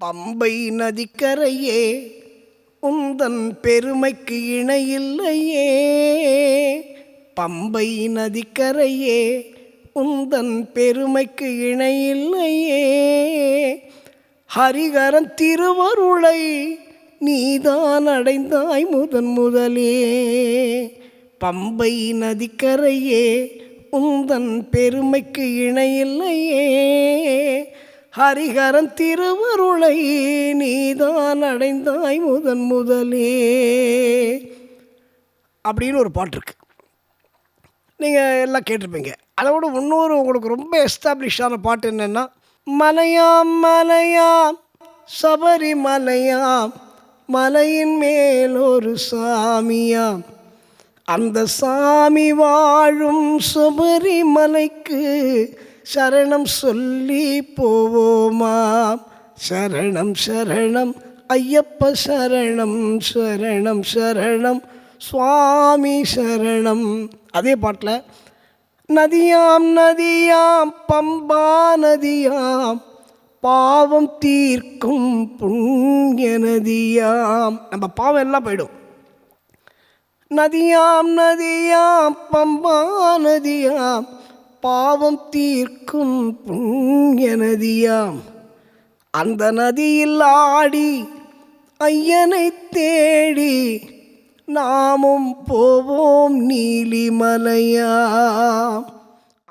பம்பை நதிக்கரையே உந்தன் பெருமைக்கு இணையில்லையே. பம்பை நதிக்கரையே உந்தன் பெருமைக்கு இணையில்லையே. ஹரிகரன் திருவருளை நீதான் அடைந்தாய் முதன் முதலே. பம்பை நதிக்கரையே உந்தன் பெருமைக்கு இணையில்லையே. ஹரிகரன் திருவருளை நீதான் அடைந்தாய் முதன் முதலே அப்படின்னு ஒரு பாட்டு இருக்கு. நீங்கள் எல்லாம் கேட்டிருப்பீங்க. அதை விட இன்னொரு உங்களுக்கு ரொம்ப எஸ்டாப்ளிஷ்டான பாட்டு என்னென்னா, மலையாம் மலையாம் சபரிமலையாம் மலையின் மேல் ஒரு சாமியாம், அந்த சாமி வாழும் சபரிமலைக்கு சரணம் சொல்லி போவோமாம். சரணம் சரணம் ஐயப்ப சரணம் சரணம் சரணம் சுவாமி சரணம். அதே பாட்டில் நதியாம் நதியாம் பம்பா நதியாம் பாவம் தீர்க்கும் புண்ணிய நதியாம். நம்ம பாவம் எல்லாம் போயிடும். நதியாம் நதியாம் பம்பா நதியாம் பாவம் தீர்க்கும் புண்ணிய நதியாம், அந்த நதியில் ஆடி ஐயனை தேடி நாமும் போவோம் நீலிமலையாம்.